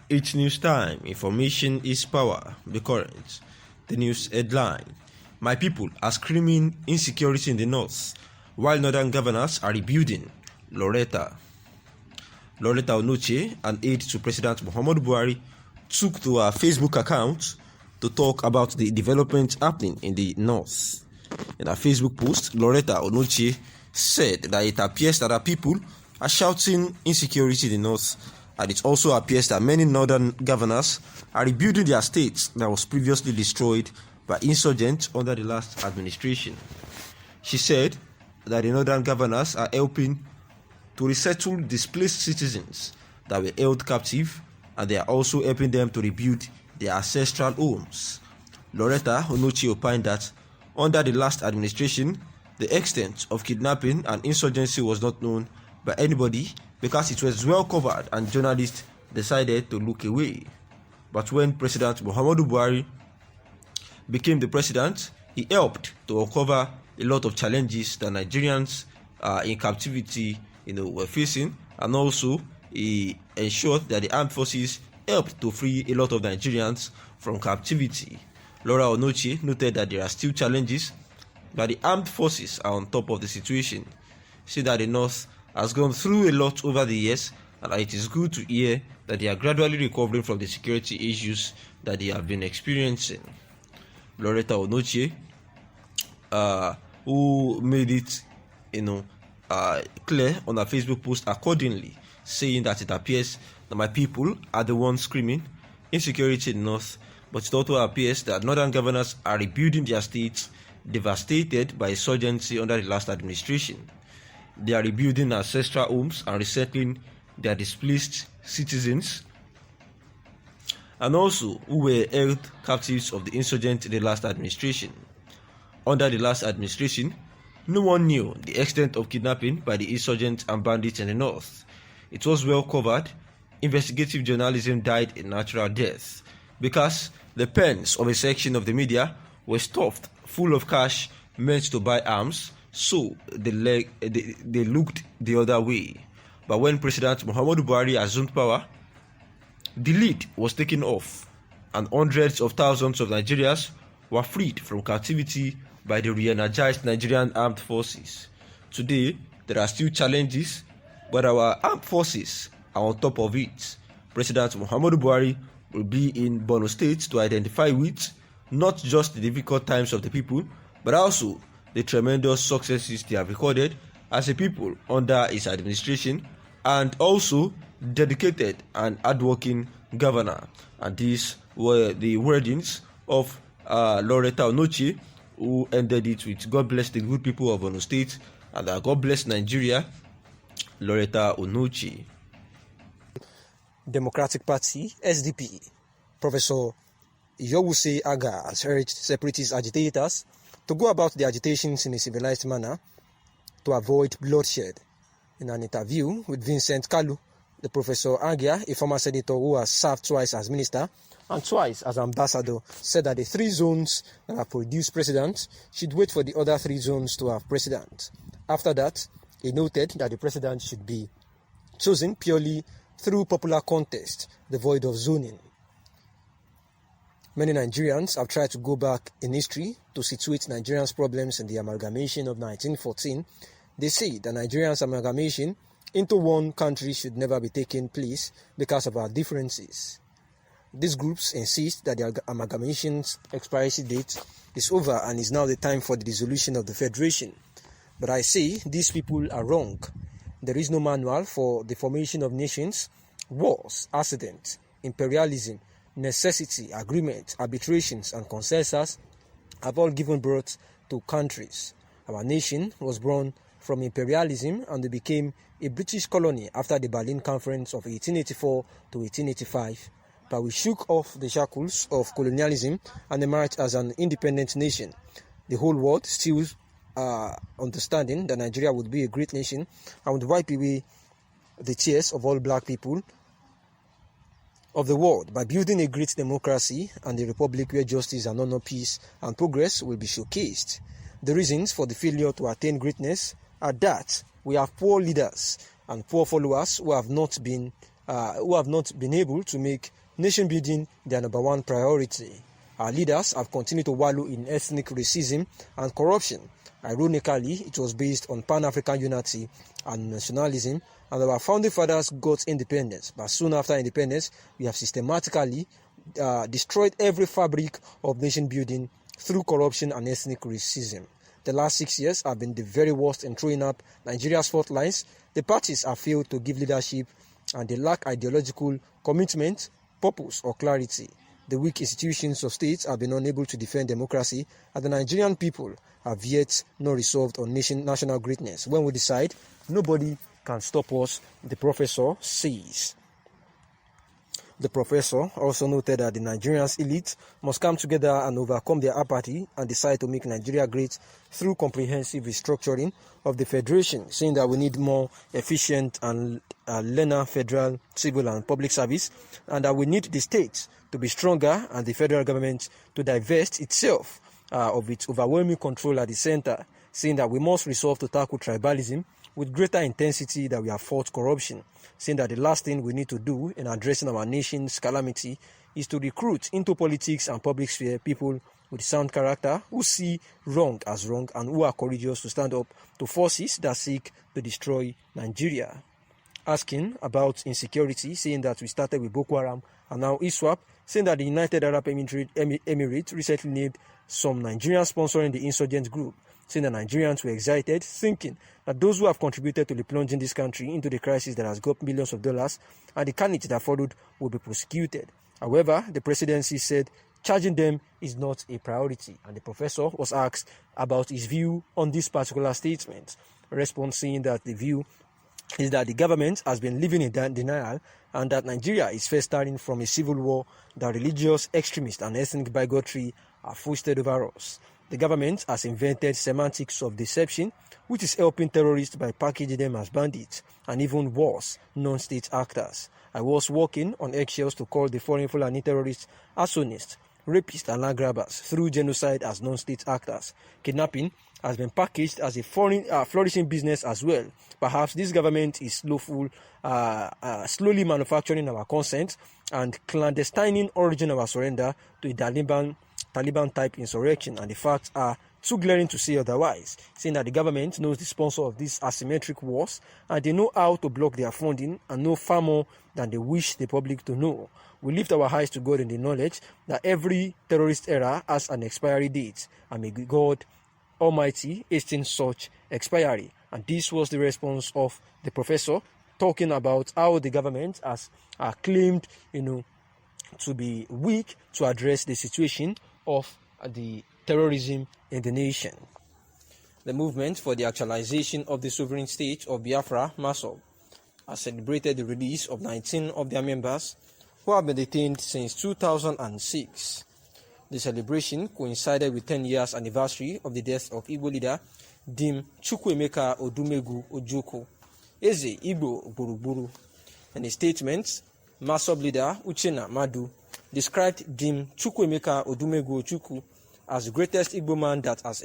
Each news time, information is power. Be current. The news headline. My people are screaming insecurity in the north, while northern governors are rebuilding. Lauretta Onoche, an aide to President Muhammadu Buhari, took to her Facebook account to talk about the development happening in the north. In her Facebook post, Lauretta Onoche said that it appears that her people are shouting insecurity in the north, and it also appears that many northern governors are rebuilding their states that was previously destroyed by insurgents under the last administration. She said that the northern governors are helping to resettle displaced citizens that were held captive, and they are also helping them to rebuild their ancestral homes. Lauretta Onoche opined that under the last administration, the extent of kidnapping and insurgency was not known by anybody because it was well covered and journalists decided to look away. But when President Muhammadu Buhari became the president, he helped to uncover a lot of challenges that Nigerians in captivity were facing, and also he ensured that the armed forces helped to free a lot of Nigerians from captivity. Laura Onoche noted that there are still challenges, but the armed forces are on top of the situation. She said that the North has gone through a lot over the years, and it is good to hear that they are gradually recovering from the security issues that they have been experiencing. Lauretta Onoche, who made it, clear on her Facebook post accordingly, saying that it appears that my people are the ones screaming insecurity in the north, but it also appears that northern governors are rebuilding their states devastated by insurgency under the last administration. They are rebuilding ancestral homes and resettling their displaced citizens, and also who were held captives of the insurgents in the last administration. Under the last administration, no one knew the extent of kidnapping by the insurgents and bandits in the north. It was well covered. Investigative journalism died a natural death because the pens of a section of the media were stuffed full of cash meant to buy arms, so they looked the other way. But when President Muhammadu Buhari assumed power, the lid was taken off, and hundreds of thousands of Nigerians were freed from captivity by the re-energized Nigerian armed forces. Today, there are still challenges, but our armed forces are on top of it. President Muhammadu Buhari will be in Borno State to identify with not just the difficult times of the people, but also the tremendous successes they have recorded as a people under his administration, and also dedicated and hardworking governor. And these were the wordings of Lauretta Onoche, who ended it with "God bless the good people of Borno State," and "God bless Nigeria." Lauretta Onoche. Democratic Party, SDP, Professor Yowuse Aga has urged separatist agitators to go about the agitations in a civilized manner to avoid bloodshed. In an interview with Vincent Kalu, the Professor Agia, a former senator who has served twice as minister and twice as ambassador, said that the 3 zones that have produced presidents should wait for the other 3 zones to have presidents. After that, he noted that the president should be chosen purely through popular contest, devoid of zoning. Many Nigerians have tried to go back in history to situate Nigerians' problems in the amalgamation of 1914. They say that Nigerians' amalgamation into one country should never be taking place because of our differences. These groups insist that the amalgamation's expiration date is over and is now the time for the dissolution of the federation. But I say these people are wrong. There is no manual for the formation of nations. Wars, accidents, imperialism, necessity, agreement, arbitrations, and consensus have all given birth to countries. Our nation was born from imperialism and it became a British colony after the Berlin Conference of 1884 to 1885. But we shook off the shackles of colonialism and emerged as an independent nation. The whole world still understanding that Nigeria would be a great nation and would wipe away the tears of all black people of the world by building a great democracy and a republic where justice and honor, peace and progress will be showcased. The reasons for the failure to attain greatness are that we have poor leaders and poor followers who have not been who have not been able to make nation building their number one priority. Our leaders have continued to wallow in ethnic racism and corruption. Ironically, it was based on Pan-African unity and nationalism, and our founding fathers got independence. But soon after independence, we have systematically destroyed every fabric of nation building through corruption and ethnic racism. The last 6 years have been the very worst in throwing up Nigeria's fault lines. The parties have failed to give leadership, and they lack ideological commitment, purpose, or clarity. The weak institutions of states have been unable to defend democracy, and the Nigerian people have yet not resolved on national greatness. When we decide, nobody can stop us, the professor says. The professor also noted that the Nigerian elite must come together and overcome their apathy and decide to make Nigeria great through comprehensive restructuring of the federation, saying that we need more efficient and leaner federal, civil and public service, and that we need the states to be stronger and the federal government to divest itself of its overwhelming control at the center, saying that we must resolve to tackle tribalism with greater intensity that we have fought corruption, saying that the last thing we need to do in addressing our nation's calamity is to recruit into politics and public sphere people with sound character who see wrong as wrong and who are courageous to stand up to forces that seek to destroy Nigeria. Asking about insecurity, saying that we started with Boko Haram and now ISWAP, saying that the United Arab Emirates recently named some Nigerians sponsoring the insurgent group, saying that Nigerians were excited, thinking that those who have contributed to the plunging this country into the crisis that has got millions of dollars and the carnage that followed will be prosecuted. However, the presidency said charging them is not a priority, and the professor was asked about his view on this particular statement. Response saying that the view is that the government has been living in denial and that Nigeria is first starting from a civil war that religious extremists and ethnic bigotry have foisted over us. The government has invented semantics of deception, which is helping terrorists by packaging them as bandits and even worse, non-state actors. I was walking on eggshells to call the foreign Fulani terrorists arsonists, rapists and land grabbers through genocide as non-state actors. Kidnapping has been packaged as a foreign flourishing business as well. Perhaps this government is slowly manufacturing our consent and clandestining origin our surrender to a Taliban-type insurrection, and the facts are too glaring to say otherwise, saying that the government knows the sponsor of these asymmetric wars and they know how to block their funding and know far more than they wish the public to know. We lift our eyes to God in the knowledge that every terrorist era has an expiry date, and may God Almighty hasten such expiry. And this was the response of the professor, talking about how the government has claimed, to be weak to address the situation of the terrorism in the nation. The movement for the actualization of the sovereign state of Biafra, MASOB, has celebrated the release of 19 of their members who have been detained since 2006. The celebration coincided with 10 years anniversary of the death of Igbo leader Dim Chukwuemeka Odumegwu Ojukwu, Eze Igbo Gburugburu. In a statement, MASOB leader Uchenna Madu described Dim Chukwuemeka Odumegwu Ojukwu as the greatest Igbo man that has